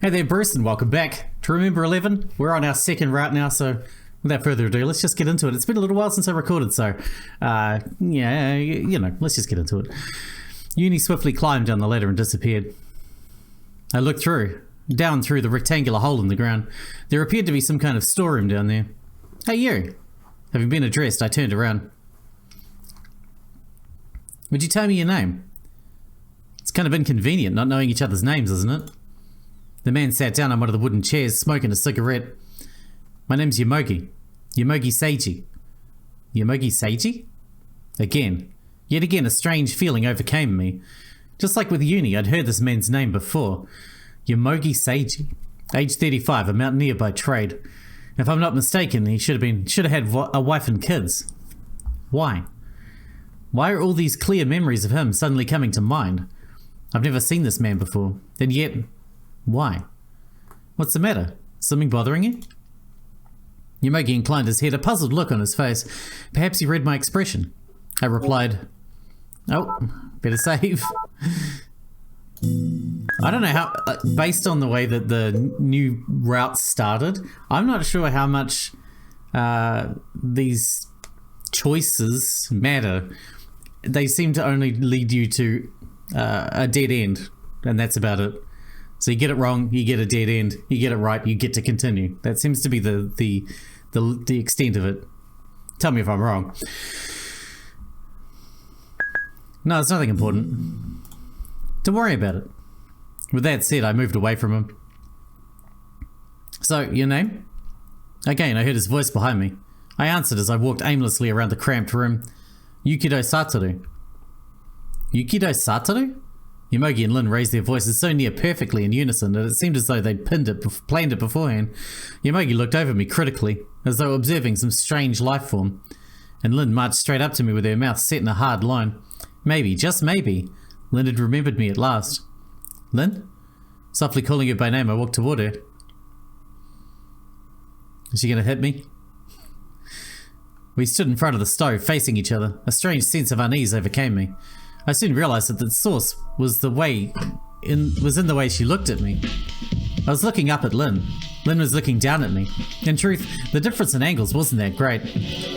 Hey there, Bruce, and welcome back to Remember 11. We're on our second route now, so without further ado, let's just get into it. It's been a little while since I recorded, so, yeah, let's just get into it. Uni swiftly climbed down the ladder and disappeared. I looked down through the rectangular hole in the ground. There appeared to be some kind of storeroom down there. Hey, you! Having been addressed, I turned around. Would you tell me your name? It's kind of inconvenient not knowing each other's names, isn't it? The man sat down on one of the wooden chairs, smoking a cigarette. My name's Yomogi. Yomogi Seiji. Yomogi Seiji? Yet again, a strange feeling overcame me. Just like with Uni, I'd heard this man's name before. Yomogi Seiji. Age 35, a mountaineer by trade. If I'm not mistaken, he should have had a wife and kids. Why? Why are all these clear memories of him suddenly coming to mind? I've never seen this man before, and yet... why? What's the matter? Something bothering you? Yomogi inclined his head, a puzzled look on his face. Perhaps he read my expression. I replied, "Oh, better save." I don't know how, based on the way that the new route started, I'm not sure how much these choices matter. They seem to only lead you to a dead end, and that's about it. So you get it wrong, you get a dead end. You get it right, you get to continue. That seems to be the extent of it. Tell me if I'm wrong. No, it's nothing important. Don't worry about it. With that said, I moved away from him. So, your name? Again, I heard his voice behind me. I answered as I walked aimlessly around the cramped room. Yukido Satoru. Yukido Satoru? Yomogi and Lin raised their voices so near perfectly in unison that it seemed as though they'd planned it beforehand. Yomogi looked over me critically, as though observing some strange life form, and Lin marched straight up to me with her mouth set in a hard line. Maybe, just maybe, Lin had remembered me at last. Lin? Softly calling her by name, I walked toward her. Is she going to hit me? We stood in front of the stove, facing each other. A strange sense of unease overcame me. I soon realized that the source was in the way she looked at me. I was looking up at Lin. Lin was looking down at me. In truth, the difference in angles wasn't that great,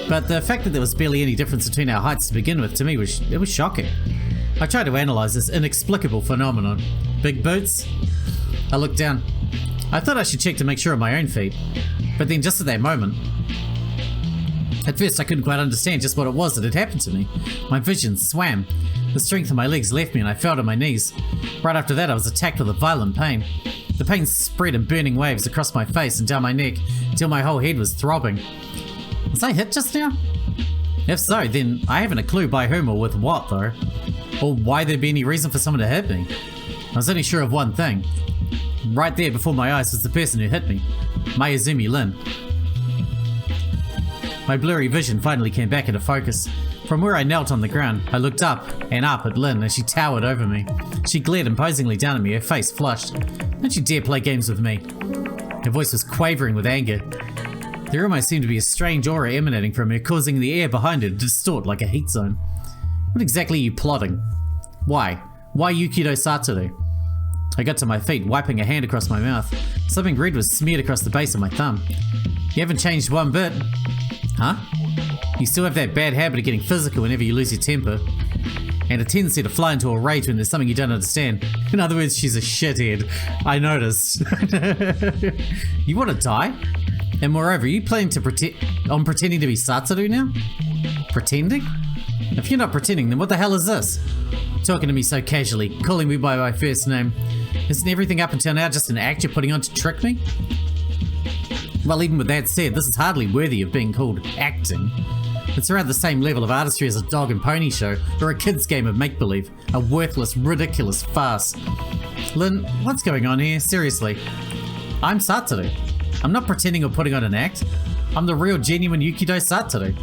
but the fact that there was barely any difference between our heights to begin with, to me, was shocking. I tried to analyze this inexplicable phenomenon. Big boots? I looked down. I thought I should check to make sure of my own feet, but then just at that moment, at first I couldn't quite understand just what it was that had happened to me. My vision swam. The strength of my legs left me and I fell to my knees. Right after that I was attacked with a violent pain. The pain spread in burning waves across my face and down my neck until my whole head was throbbing. Was I hit just now? If so, then I haven't a clue by whom or with what though. Or why there'd be any reason for someone to hit me. I was only sure of one thing. Right there before my eyes was the person who hit me. Mayuzumi Lin. My blurry vision finally came back into focus. From where I knelt on the ground, I looked up and up at Lin as she towered over me. She glared imposingly down at me, her face flushed. Don't you dare play games with me. Her voice was quavering with anger. There almost seemed to be a strange aura emanating from her, causing the air behind her to distort like a heat zone. What exactly are you plotting? Why? Why Yukido Satoru? I got to my feet, wiping a hand across my mouth. Something red was smeared across the base of my thumb. You haven't changed one bit. Huh? You still have that bad habit of getting physical whenever you lose your temper. And a tendency to fly into a rage when there's something you don't understand. In other words, she's a shithead. I noticed. You want to die? And moreover, are you planning to pretending to be Satoru now? Pretending? If you're not pretending, then what the hell is this? Talking to me so casually, calling me by my first name. Isn't everything up until now just an act you're putting on to trick me? Well, even with that said, this is hardly worthy of being called acting. It's around the same level of artistry as a dog and pony show, or a kid's game of make-believe. A worthless, ridiculous farce. Lin, what's going on here? Seriously. I'm Satoru. I'm not pretending or putting on an act. I'm the real, genuine Yukido Satoru.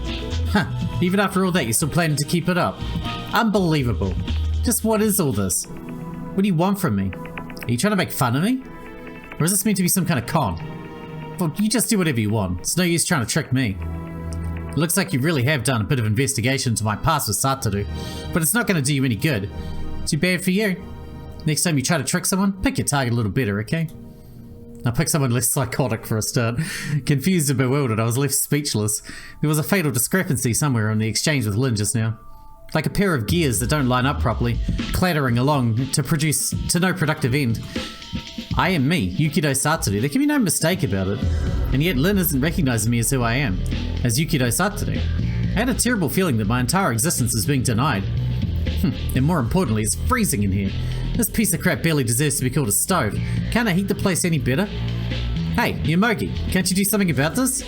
Huh, even after all that, you're still planning to keep it up. Unbelievable. Just what is all this? What do you want from me? Are you trying to make fun of me? Or is this meant to be some kind of con? Well, you just do whatever you want. It's no use trying to trick me. It looks like you really have done a bit of investigation into my past with Satoru, but it's not going to do you any good. Too bad for you. Next time you try to trick someone, pick your target a little better, okay? I picked someone less psychotic for a start. Confused and bewildered, I was left speechless. There was a fatal discrepancy somewhere in the exchange with Lin just now. Like a pair of gears that don't line up properly, clattering along to no productive end. I am me, Yukido Satoru. There can be no mistake about it. And yet Lin isn't recognizing me as who I am, as Yukido Satoru. I had a terrible feeling that my entire existence is being denied. And more importantly, it's freezing in here. This piece of crap barely deserves to be called a stove. Can't I heat the place any better? Hey, Yomogi, can't you do something about this?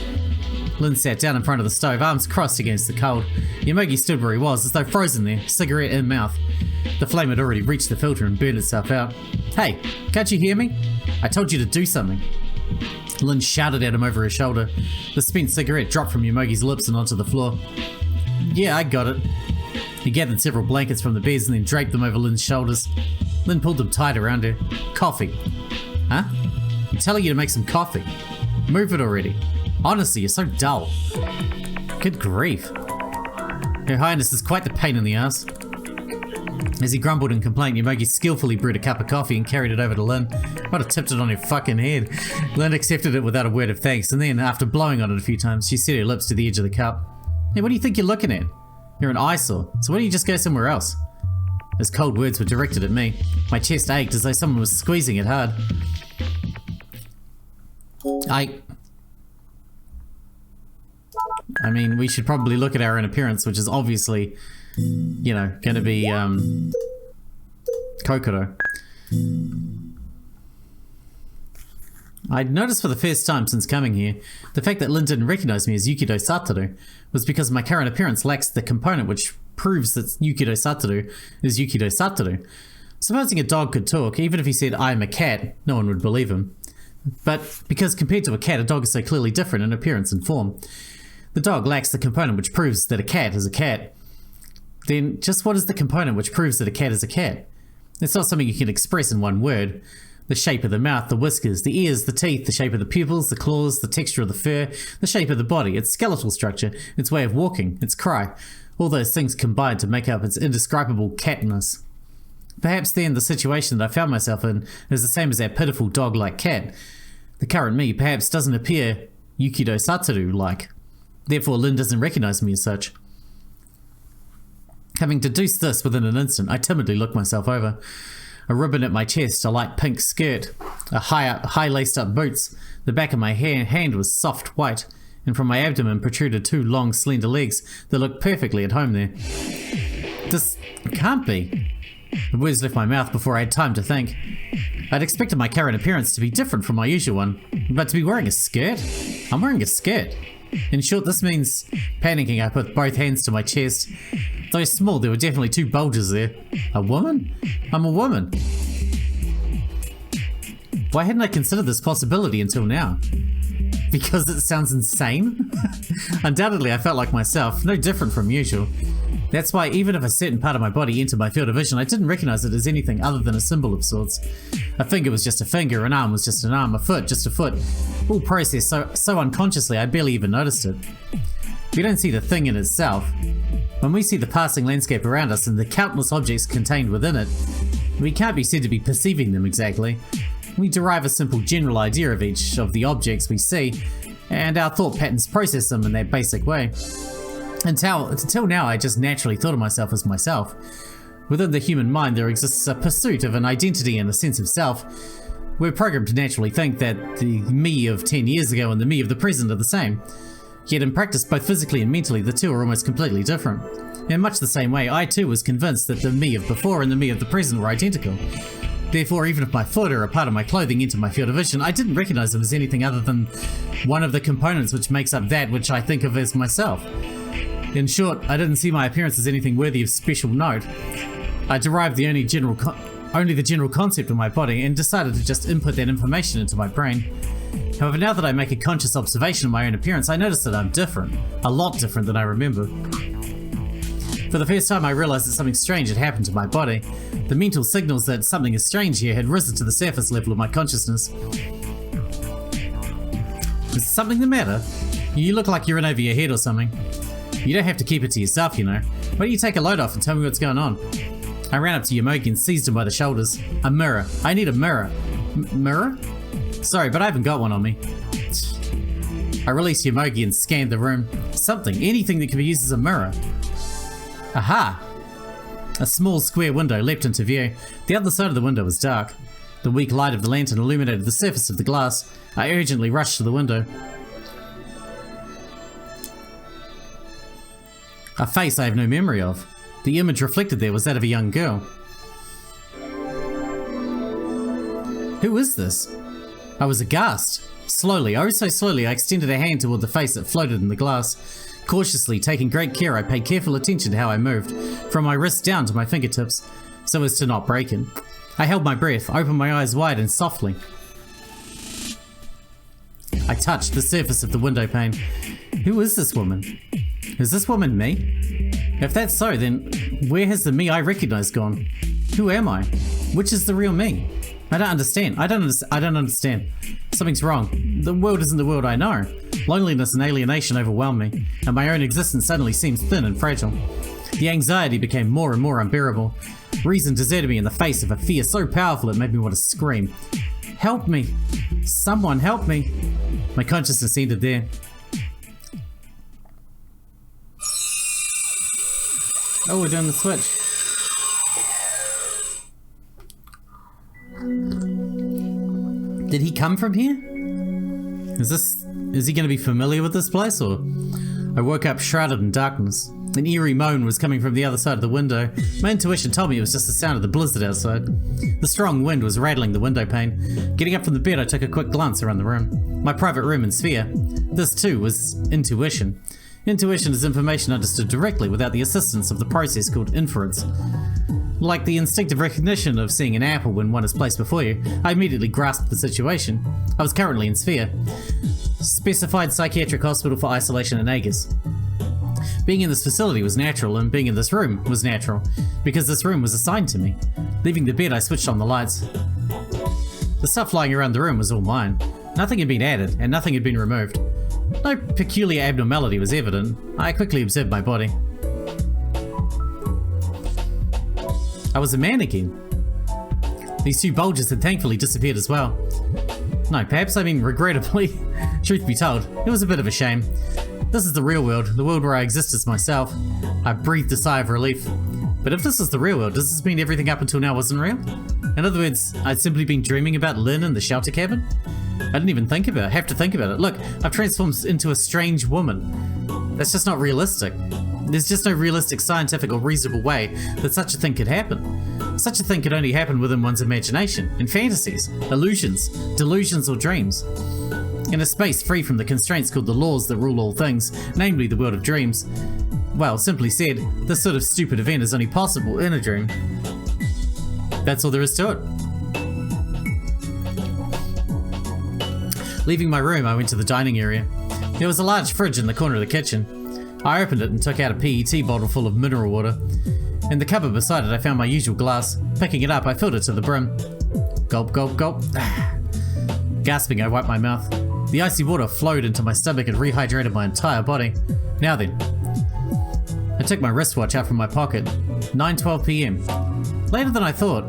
Lin sat down in front of the stove, arms crossed against the cold. Yomogi stood where he was, as though frozen there, cigarette in mouth. The flame had already reached the filter and burned itself out. Hey, can't you hear me? I told you to do something. Lin shouted at him over his shoulder. The spent cigarette dropped from Yomogi's lips and onto the floor. Yeah, I got it. He gathered several blankets from the beds and then draped them over Lin's shoulders. Lin pulled them tight around her. Coffee. Huh? I'm telling you to make some coffee. Move it already. Honestly, you're so dull. Good grief. Her Highness is quite the pain in the ass. As he grumbled in complaint, Yomogi skillfully brewed a cup of coffee and carried it over to Lin. Might have tipped it on her fucking head. Lin accepted it without a word of thanks, and then, after blowing on it a few times, she set her lips to the edge of the cup. Hey, what do you think you're looking at? You're an eyesore, so why don't you just go somewhere else? His cold words were directed at me. My chest ached as though someone was squeezing it hard. I mean, we should probably look at our own appearance, which is obviously, you know, going to be, Kokoro. I'd noticed for the first time since coming here, the fact that Lin didn't recognize me as Yukido Satoru was because my current appearance lacks the component which proves that Yukido Satoru is Yukido Satoru. Supposing a dog could talk, even if he said, I am a cat, no one would believe him. But because compared to a cat, a dog is so clearly different in appearance and form. The dog lacks the component which proves that a cat is a cat. Then, just what is the component which proves that a cat is a cat? It's not something you can express in one word. The shape of the mouth, the whiskers, the ears, the teeth, the shape of the pupils, the claws, the texture of the fur, the shape of the body, its skeletal structure, its way of walking, its cry. All those things combine to make up its indescribable catness. Perhaps then the situation that I found myself in is the same as that pitiful dog-like cat. The current me perhaps doesn't appear Yukido Satoru-like. Therefore Lin doesn't recognize me as such. Having deduced this within an instant, I timidly looked myself over. A ribbon at my chest, a light pink skirt, high laced-up boots. The back of my hand was soft white, and from my abdomen protruded two long, slender legs that looked perfectly at home there. This can't be. The words left my mouth before I had time to think. I'd expected my current appearance to be different from my usual one, but to be wearing a skirt? I'm wearing a skirt. In short, this means panicking. I put both hands to my chest. Though small, there were definitely two bulges there. A woman? I'm a woman. Why hadn't I considered this possibility until now? Because it sounds insane? Undoubtedly, I felt like myself, no different from usual. That's why even if a certain part of my body entered my field of vision, I didn't recognize it as anything other than a symbol of sorts. A finger was just a finger, an arm was just an arm, a foot just a foot. All processed so unconsciously I barely even noticed it. We don't see the thing in itself. When we see the passing landscape around us and the countless objects contained within it, we can't be said to be perceiving them exactly. We derive a simple general idea of each of the objects we see, and our thought patterns process them in that basic way. Until now, I just naturally thought of myself as myself. Within the human mind, there exists a pursuit of an identity and a sense of self. We're programmed to naturally think that the me of 10 years ago and the me of the present are the same. Yet in practice, both physically and mentally, the two are almost completely different. In much the same way, I too was convinced that the me of before and the me of the present were identical. Therefore, even if my foot or a part of my clothing entered my field of vision, I didn't recognize them as anything other than one of the components which makes up that which I think of as myself. In short, I didn't see my appearance as anything worthy of special note. I derived the only the general concept of my body and decided to just input that information into my brain. However, now that I make a conscious observation of my own appearance, I notice that I'm different. A lot different than I remember. For the first time, I realized that something strange had happened to my body. The mental signals that something is strange here had risen to the surface level of my consciousness. Is something the matter? You look like you're in over your head or something. You don't have to keep it to yourself, you know. Why don't you take a load off and tell me what's going on? I ran up to Yomogi and seized him by the shoulders. A mirror. I need a mirror. Mirror? Sorry, but I haven't got one on me. I released Yomogi and scanned the room. Something, anything that could be used as a mirror. Aha! A small square window leapt into view. The other side of the window was dark. The weak light of the lantern illuminated the surface of the glass. I urgently rushed to the window. A face I have no memory of. The image reflected there was that of a young girl. Who is this? I was aghast. Slowly, oh so slowly, I extended a hand toward the face that floated in the glass. Cautiously, taking great care, I paid careful attention to how I moved, from my wrist down to my fingertips, so as to not break it. I held my breath, opened my eyes wide, and softly I touched the surface of the window pane. Who is this woman? Is this woman me? If that's so, then where has the me I recognize gone? Who am I? Which is the real me? I don't understand. I don't understand. Something's wrong. The world isn't the world I know. Loneliness and alienation overwhelm me, and my own existence suddenly seems thin and fragile. The anxiety became more and more unbearable. Reason deserted me in the face of a fear so powerful it made me want to scream. Help me! Someone help me! My consciousness ended there. Oh, we're doing the switch. Did he come from here? Is he going to be familiar with this place, or? I woke up shrouded in darkness. An eerie moan was coming from the other side of the window. My intuition told me it was just the sound of the blizzard outside. The strong wind was rattling the window pane. Getting up from the bed, I took a quick glance around the room. My private room in SPHIA. This too was intuition. Intuition is information understood directly without the assistance of the process called inference. Like the instinctive recognition of seeing an apple when one is placed before you, I immediately grasped the situation. I was currently in SPHIA. Specified Psychiatric Hospital for Isolation and Aegis. Being in this facility was natural, and being in this room was natural, because this room was assigned to me. Leaving the bed, I switched on the lights. The stuff lying around the room was all mine. Nothing had been added, and nothing had been removed. No peculiar abnormality was evident. I quickly observed my body. I was a man again. These two bulges had thankfully disappeared as well. No, perhaps I mean regrettably. Truth be told, it was a bit of a shame. This is the real world, the world where I exist as myself. I breathed a sigh of relief. But if this is the real world, does this mean everything up until now wasn't real? In other words, I'd simply been dreaming about Lin in the shelter cabin? I didn't even have to think about it. Look, I've transformed into a strange woman. That's just not realistic. There's just no realistic, scientific, or reasonable way that such a thing could happen. Such a thing could only happen within one's imagination, in fantasies, illusions, delusions, or dreams. In a space free from the constraints called the laws that rule all things, namely the world of dreams. Well, simply said, this sort of stupid event is only possible in a dream. That's all there is to it. Leaving my room, I went to the dining area. There was a large fridge in the corner of the kitchen. I opened it and took out a PET bottle full of mineral water. In the cupboard beside it, I found my usual glass. Picking it up, I filled it to the brim. Gulp, gulp, gulp. Gasping, I wiped my mouth. The icy water flowed into my stomach and rehydrated my entire body. Now then. I took my wristwatch out from my pocket. 9:12 p.m. Later than I thought.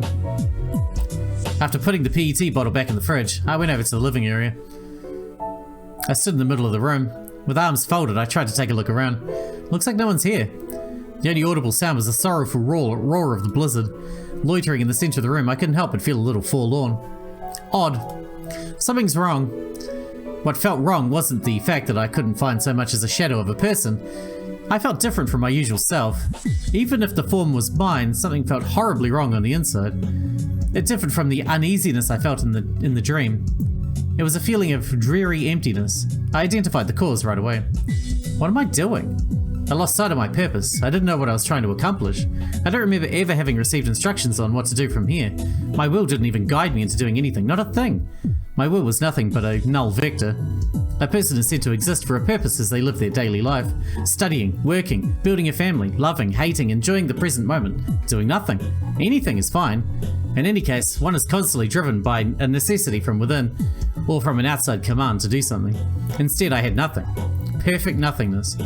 After putting the PET bottle back in the fridge, I went over to the living area. I stood in the middle of the room. With arms folded, I tried to take a look around. Looks like no one's here. The only audible sound was the sorrowful roar of the blizzard. Loitering in the center of the room, I couldn't help but feel a little forlorn. Odd. Something's wrong. What felt wrong wasn't the fact that I couldn't find so much as a shadow of a person. I felt different from my usual self. Even if the form was mine, something felt horribly wrong on the inside. It differed from the uneasiness I felt in the dream. It was a feeling of dreary emptiness. I identified the cause right away. What am I doing? I lost sight of my purpose. I didn't know what I was trying to accomplish. I don't remember ever having received instructions on what to do from here. My will didn't even guide me into doing anything, not a thing. My will was nothing but a null vector. A person is said to exist for a purpose as they live their daily life. Studying, working, building a family, loving, hating, enjoying the present moment, doing nothing. Anything is fine. In any case, one is constantly driven by a necessity from within, or from an outside command to do something. Instead, I had nothing. Perfect nothingness.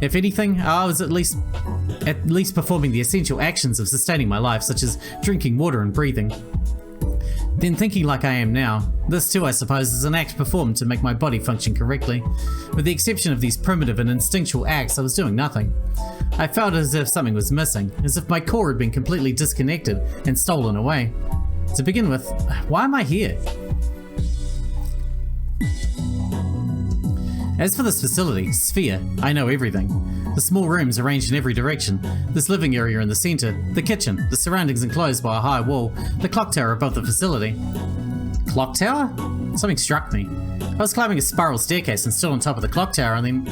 If anything, I was at least performing the essential actions of sustaining my life, such as drinking water and breathing. Then thinking like I am now, this too I suppose is an act performed to make my body function correctly. With the exception of these primitive and instinctual acts, I was doing nothing. I felt as if something was missing, as if my core had been completely disconnected and stolen away. To begin with, why am I here? As for this facility, SPHIA, I know everything. The small rooms arranged in every direction, this living area in the centre, the kitchen, the surroundings enclosed by a high wall, the clock tower above the facility. Clock tower? Something struck me. I was climbing a spiral staircase and stood on top of the clock tower and then...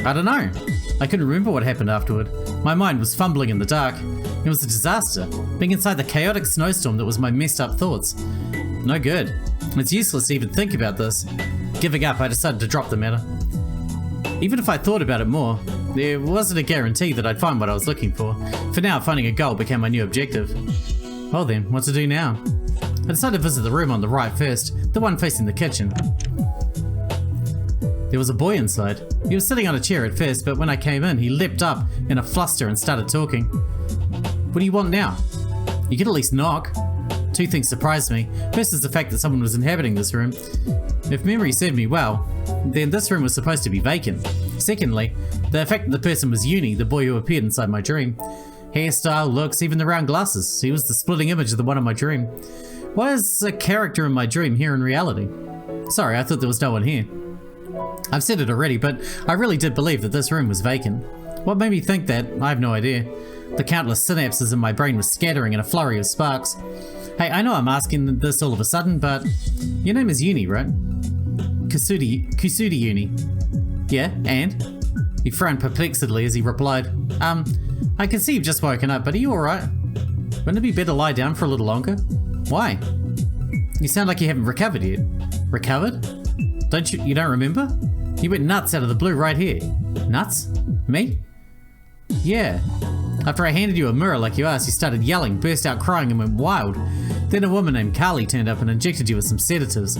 I don't know. I couldn't remember what happened afterward. My mind was fumbling in the dark. It was a disaster, being inside the chaotic snowstorm that was my messed up thoughts. No good. It's useless to even think about this. Giving up, I decided to drop the matter. Even if I thought about it more, there wasn't a guarantee that I'd find what I was looking for. For now, finding a goal became my new objective. Well then, what to do now? I decided to visit the room on the right first, the one facing the kitchen. There was a boy inside. He was sitting on a chair at first, but when I came in, he leapt up in a fluster and started talking. What do you want now? You could at least knock. Two things surprised me. First is the fact that someone was inhabiting this room. If memory served me well, then this room was supposed to be vacant. Secondly, the fact that the person was Yuni, the boy who appeared inside my dream. Hairstyle, looks, even the round glasses. He was the splitting image of the one in my dream. Why is a character in my dream here in reality? Sorry, I thought there was no one here. I've said it already, but I really did believe that this room was vacant. What made me think that? I have no idea. The countless synapses in my brain were scattering in a flurry of sparks. Hey, I know I'm asking this all of a sudden, but your name is Yuni, right? Kusuda Yuni. Yeah, and? He frowned perplexedly as he replied, I can see you've just woken up, but are you alright? Wouldn't it be better to lie down for a little longer? Why? You sound like you haven't recovered yet. Recovered? You don't remember? You went nuts out of the blue right here. Nuts? Me? Yeah. After I handed you a mirror like you asked, you started yelling, burst out crying and went wild. Then a woman named Carly turned up and injected you with some sedatives.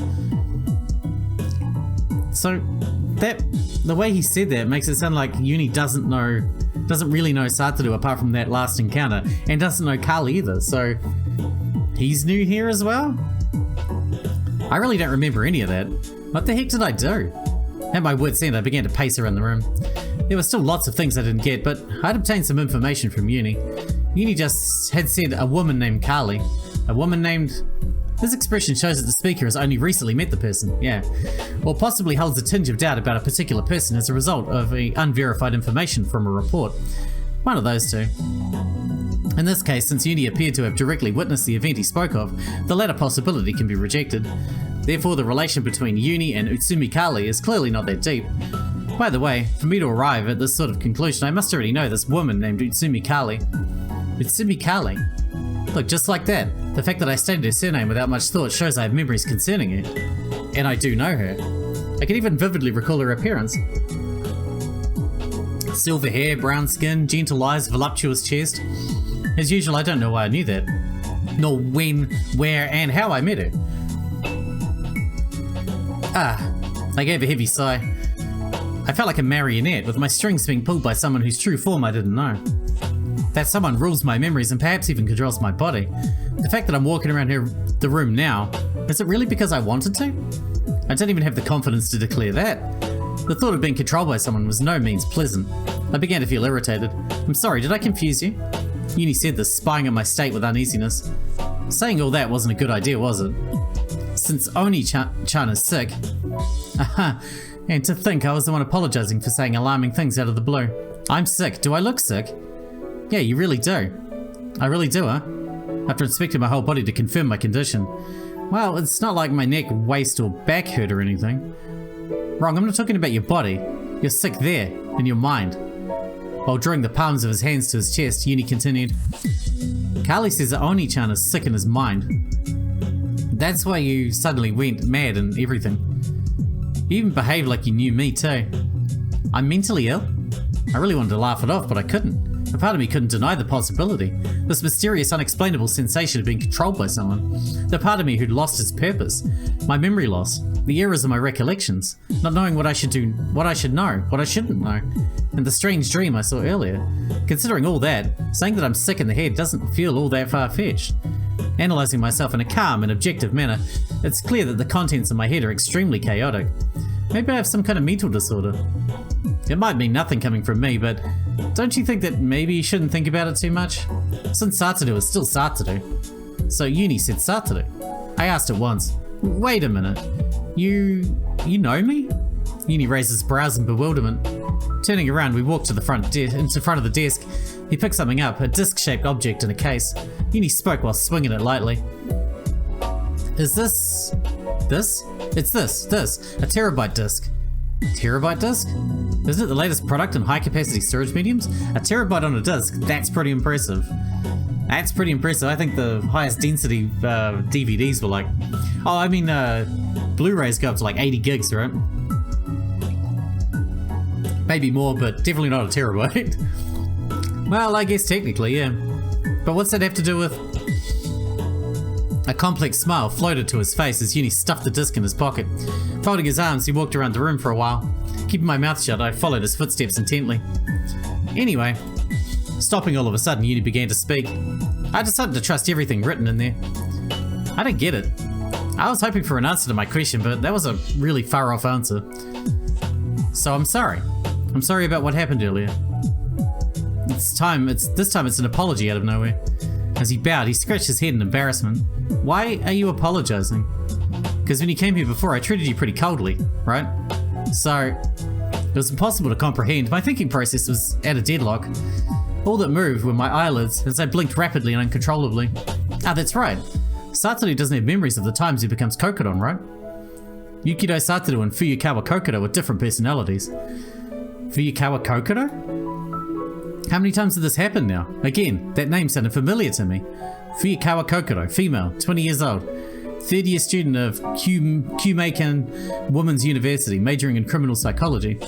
So, the way he said that makes it sound like Yuni doesn't really know Satoru apart from that last encounter, and doesn't know Carly either, so he's new here as well? I really don't remember any of that. What the heck did I do? At my wit's end, I began to pace around the room. There were still lots of things I didn't get, but I'd obtained some information from Yuni. Yuni just had said a woman named Carly. A woman named... This expression shows that the speaker has only recently met the person, yeah. Or possibly holds a tinge of doubt about a particular person as a result of unverified information from a report. One of those two. In this case, since Yuni appeared to have directly witnessed the event he spoke of, the latter possibility can be rejected. Therefore, the relation between Yuni and Utsumi Kali is clearly not that deep. By the way, for me to arrive at this sort of conclusion, I must already know this woman named Utsumi Kali. Utsumi Kali? Look, just like that, the fact that I stated her surname without much thought shows I have memories concerning her. And I do know her. I can even vividly recall her appearance. Silver hair, brown skin, gentle eyes, voluptuous chest. As usual, I don't know why I knew that. Nor when, where, and how I met her. I gave a heavy sigh. I felt like a marionette, with my strings being pulled by someone whose true form I didn't know. That someone rules my memories and perhaps even controls my body. The fact that I'm walking around here, the room now, is it really because I wanted to? I don't even have the confidence to declare that. The thought of being controlled by someone was no means pleasant. I began to feel irritated. I'm sorry, did I confuse you? Yuni said this, spying on my state with uneasiness. Saying all that wasn't a good idea, was it? Since Oni-chan is sick. Aha, and to think I was the one apologizing for saying alarming things out of the blue. I'm sick. Do I look sick? Yeah, you really do. I really do, huh? After inspecting my whole body to confirm my condition. Well, it's not like my neck, waist, or back hurt or anything. Wrong, I'm not talking about your body. You're sick there, in your mind. While drawing the palms of his hands to his chest, Yuni continued. Carly says that Oni-chan is sick in his mind. That's why you suddenly went mad and everything. You even behaved like you knew me too. I'm mentally ill? I really wanted to laugh it off, but I couldn't. A part of me couldn't deny the possibility. This mysterious, unexplainable sensation of being controlled by someone. The part of me who'd lost its purpose. My memory loss. The errors of my recollections. Not knowing what I should do, what I should know, what I shouldn't know. And the strange dream I saw earlier. Considering all that, saying that I'm sick in the head doesn't feel all that far-fetched. Analysing myself in a calm and objective manner, it's clear that the contents of my head are extremely chaotic. Maybe I have some kind of mental disorder. It might mean nothing coming from me, but don't you think that maybe you shouldn't think about it too much? Since Satoru is still Satoru. So Yuni said Satoru. I asked it once. Wait a minute. You know me? Yuni raised his brows in bewilderment. Turning around, we walked to the front of the desk. He picked something up, a disc-shaped object in a case. Yuni spoke while swinging it lightly. Is this? This? It's this. A terabyte disk. Terabyte disk? Isn't it the latest product in high-capacity storage mediums? A terabyte on a disk, that's pretty impressive. That's pretty impressive. I think the highest density DVDs were like... Oh, I mean, Blu-rays go up to like 80 gigs, right? Maybe more, but definitely not a terabyte. Well, I guess technically, yeah. But what's that have to do with... A complex smile floated to his face as Yuni stuffed the disc in his pocket. Folding his arms, he walked around the room for a while. Keeping my mouth shut, I followed his footsteps intently. Anyway, stopping all of a sudden, Yuni began to speak. I decided to trust everything written in there. I don't get it. I was hoping for an answer to my question, but that was a really far-off answer. So I'm sorry. I'm sorry about what happened earlier. This time it's an apology out of nowhere. As he bowed, he scratched his head in embarrassment. Why are you apologizing? Because when you came here before, I treated you pretty coldly, right? So, it was impossible to comprehend. My thinking process was at a deadlock. All that moved were my eyelids as I blinked rapidly and uncontrollably. Ah, that's right. Satoru doesn't have memories of the times he becomes Kokoron, right? Yukido Satoru and Fuyukawa Kokoro were different personalities. Fuyukawa Kokoro? How many times did this happen now? Again, that name sounded familiar to me. Fuyukawa Kokoro, female, 20 years old. Third-year student of Kumeikan Women's University, majoring in criminal psychology.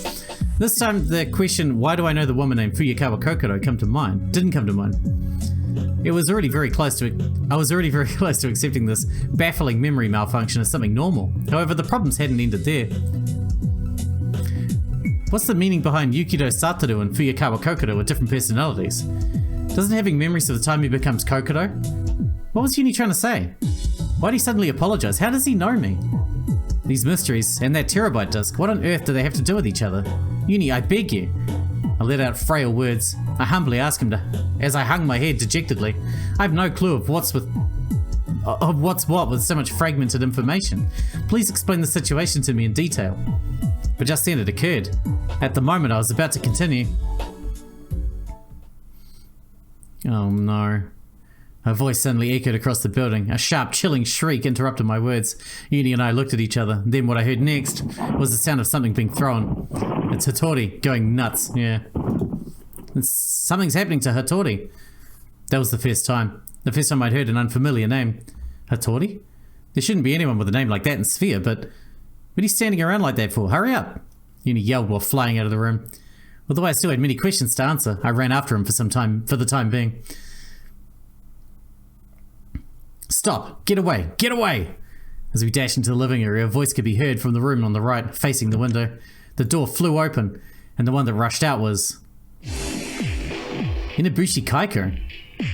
This time, the question, why do I know the woman named Fuyukawa Kokoro, didn't come to mind. I was already very close to accepting this baffling memory malfunction as something normal. However, the problems hadn't ended there. What's the meaning behind Yukido Satoru and Fuyukawa Kokoro with different personalities? Doesn't having memories of the time he becomes Kokoro? What was Yuni trying to say? Why'd he suddenly apologize? How does he know me? These mysteries and that terabyte disk, what on earth do they have to do with each other? Yuni, I beg you. I let out frail words. I humbly asked him to, as I hung my head dejectedly. I have no clue of what's what with so much fragmented information. Please explain the situation to me in detail. But just then it occurred. At the moment I was about to continue. Oh no. Her voice suddenly echoed across the building. A sharp, chilling shriek interrupted my words. Yuni and I looked at each other. Then what I heard next was the sound of something being thrown. It's Hattori going nuts, yeah. Something's happening to Hattori. That was the first time. The first time I'd heard an unfamiliar name. Hattori? There shouldn't be anyone with a name like that in SPHIA, but what are you standing around like that for? Hurry up! Yuni yelled while flying out of the room. Although I still had many questions to answer, I ran after him for the time being. Stop! Get away! Get away! As we dashed into the living area, a voice could be heard from the room on the right, facing the window. The door flew open, and the one that rushed out was... Inabushi Kaiko.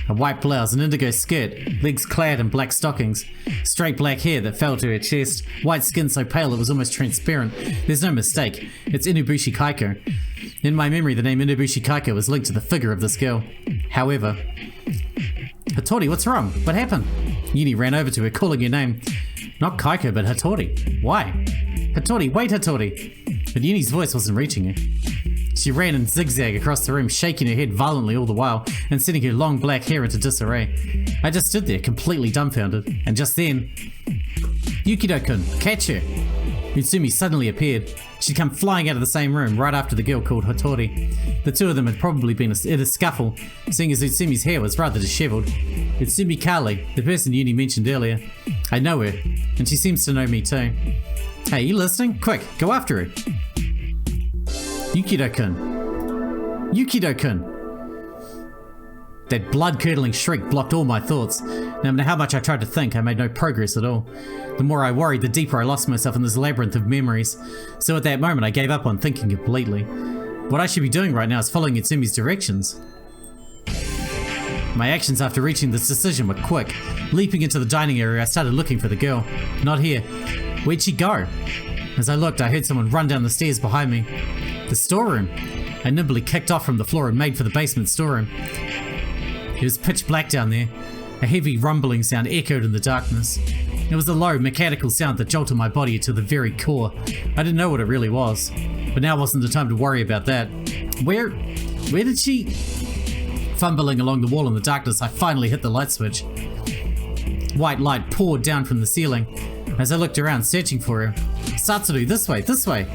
A white blouse, an indigo skirt, legs clad in black stockings, straight black hair that fell to her chest, white skin so pale it was almost transparent. There's no mistake, it's Inabushi Kaiko. In my memory, the name Inabushi Kaiko was linked to the figure of this girl. However... Hattori, what's wrong? What happened? Yuni ran over to her, calling her name. Not Kaiko, but Hattori. Why? Hattori, wait, Hattori! But Yuni's voice wasn't reaching her. She ran in zigzag across the room, shaking her head violently all the while, and sending her long black hair into disarray. I just stood there, completely dumbfounded, and just then... Yukido-kun, catch her! Utsumi suddenly appeared. She'd come flying out of the same room right after the girl called Hattori. The two of them had probably been in a scuffle, seeing as Utsumi's hair was rather disheveled. Utsumi Kali, the person Yuni mentioned earlier. I know her, and she seems to know me too. Hey, you listening? Quick, go after her! Yukido-kun. Yukido-kun! That blood-curdling shriek blocked all my thoughts. No matter how much I tried to think, I made no progress at all. The more I worried, the deeper I lost myself in this labyrinth of memories. So at that moment, I gave up on thinking completely. What I should be doing right now is following Itsumi's directions. My actions after reaching this decision were quick. Leaping into the dining area, I started looking for the girl. Not here. Where'd she go? As I looked, I heard someone run down the stairs behind me. The storeroom. I nimbly kicked off from the floor and made for the basement storeroom. It was pitch black down there. A heavy rumbling sound echoed in the darkness. It was a low, mechanical sound that jolted my body to the very core. I didn't know what it really was, but now wasn't the time to worry about that. Where did she... Fumbling along the wall in the darkness, I finally hit the light switch. White light poured down from the ceiling. As I looked around, searching for her. Satsuru, this way, this way!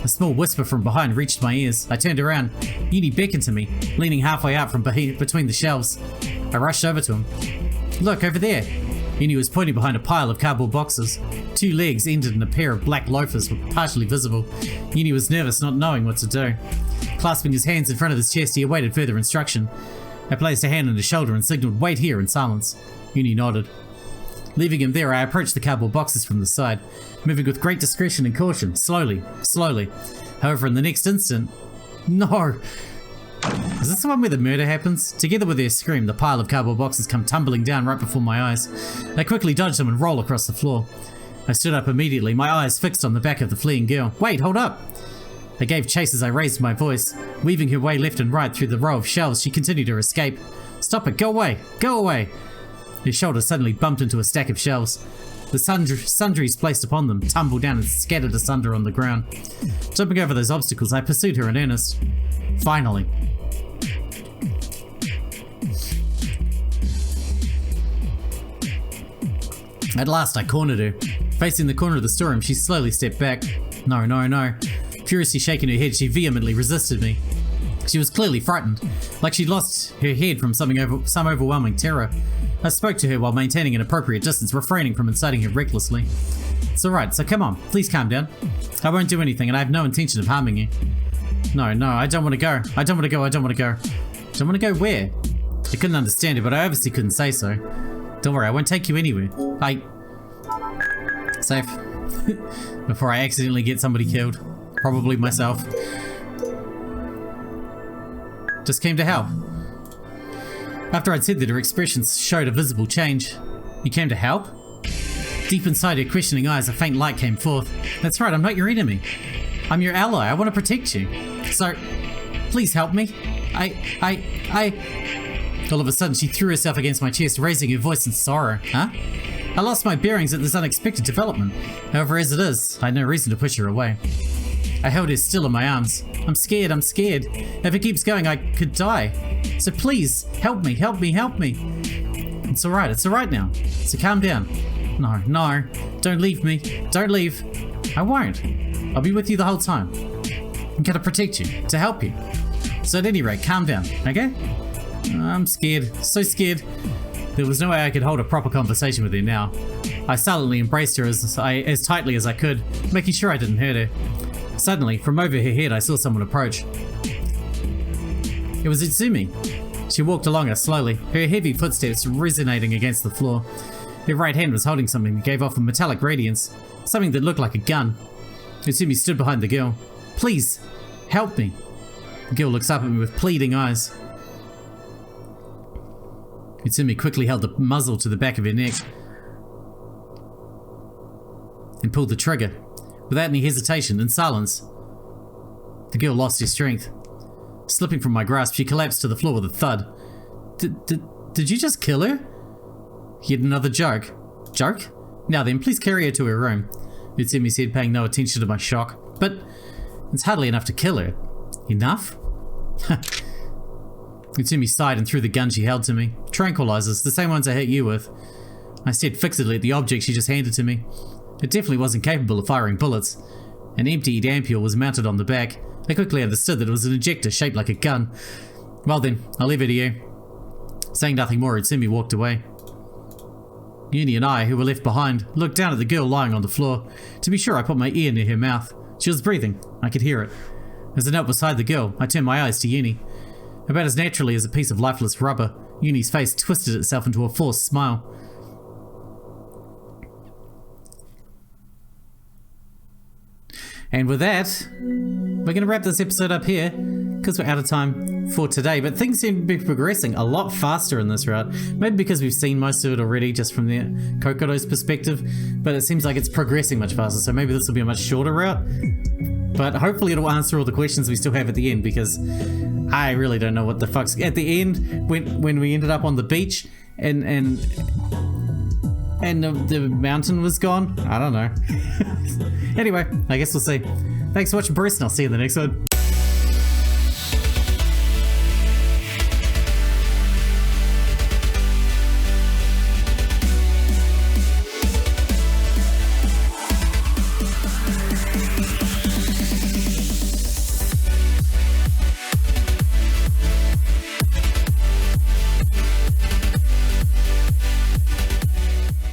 A small whisper from behind reached my ears. I turned around. Yuni beckoned to me, leaning halfway out from between the shelves. I rushed over to him. Look, over there! Yuni was pointing behind a pile of cardboard boxes. 2 legs ended in a pair of black loafers were partially visible. Yuni was nervous, not knowing what to do. Clasping his hands in front of his chest, he awaited further instruction. I placed a hand on his shoulder and signaled, "Wait here," in silence. Yuni nodded. Leaving him there, I approached the cardboard boxes from the side, moving with great discretion and caution, slowly. However, in the next instant... No! Is this the one where the murder happens? Together with their scream, the pile of cardboard boxes come tumbling down right before my eyes. I quickly dodged them and roll across the floor. I stood up immediately, my eyes fixed on the back of the fleeing girl. Wait, hold up! I gave chase as I raised my voice. Weaving her way left and right through the row of shelves, she continued her escape. Stop it, go away, go away! Her shoulder suddenly bumped into a stack of shelves. The sundries placed upon them tumbled down and scattered asunder on the ground. Jumping over those obstacles, I pursued her in earnest. Finally. At last, I cornered her. Facing the corner of the storeroom, she slowly stepped back. No, no, no. Furiously shaking her head, she vehemently resisted me. She was clearly frightened, like she'd lost her head from some overwhelming terror. I spoke to her while maintaining an appropriate distance, refraining from inciting her recklessly. It's alright, so come on, please calm down. I won't do anything, and I have no intention of harming you. No, I don't want to go. I don't want to go. Don't want to go where? I couldn't understand it, but I obviously couldn't say so. Don't worry, I won't take you anywhere. Safe. Before I accidentally get somebody killed. Probably myself. Just came to help. After I'd said that, her expressions showed a visible change. You came to help? Deep inside her questioning eyes, a faint light came forth. That's right, I'm not your enemy. I'm your ally. I want to protect you. So, please help me. All of a sudden, she threw herself against my chest, raising her voice in sorrow. Huh? I lost my bearings at this unexpected development. However, as it is, I had no reason to push her away. I held her still in my arms. I'm scared. If it keeps going, I could die. So please, help me. It's alright now. So calm down. No, don't leave me. Don't leave. I won't. I'll be with you the whole time. I'm gonna protect you, to help you. So at any rate, calm down, okay? I'm scared, so scared. There was no way I could hold a proper conversation with her now. I silently embraced her as tightly as I could, making sure I didn't hurt her. Suddenly, from over her head, I saw someone approach. It was Izumi. She walked along us slowly, her heavy footsteps resonating against the floor. Her right hand was holding something that gave off a metallic radiance, something that looked like a gun. Izumi stood behind the girl. Please, help me. The girl looks up at me with pleading eyes. Izumi quickly held the muzzle to the back of her neck and pulled the trigger. Without any hesitation, in silence, the girl lost her strength. Slipping from my grasp, she collapsed to the floor with a thud. Did you just kill her? Yet another joke. Joke? Now then, please carry her to her room. Izumi said, paying no attention to my shock. But it's hardly enough to kill her. Enough? Izumi sighed and threw the gun she held to me. Tranquilizers, the same ones I hit you with. I stared fixedly at the object she just handed to me. It definitely wasn't capable of firing bullets. An emptied ampule was mounted on the back. I quickly understood that it was an ejector shaped like a gun. Well then, I'll leave it to you. Saying nothing more, Izumi walked away. Yuni and I, who were left behind, looked down at the girl lying on the floor. To be sure, I put my ear near her mouth. She was breathing. I could hear it. As I knelt beside the girl, I turned my eyes to Yuni. About as naturally as a piece of lifeless rubber, Yuni's face twisted itself into a forced smile. And with that, we're going to wrap this episode up here, because we're out of time for today. But things seem to be progressing a lot faster in this route. Maybe because we've seen most of it already, just from the Kokoro's perspective. But it seems like it's progressing much faster, so maybe this will be a much shorter route. But hopefully it'll answer all the questions we still have at the end, because I really don't know what the fuck's... At the end, when we ended up on the beach, and the mountain was gone, I don't know. Anyway, I guess we'll see. Thanks for watching, Bruce, and I'll see you in the next one.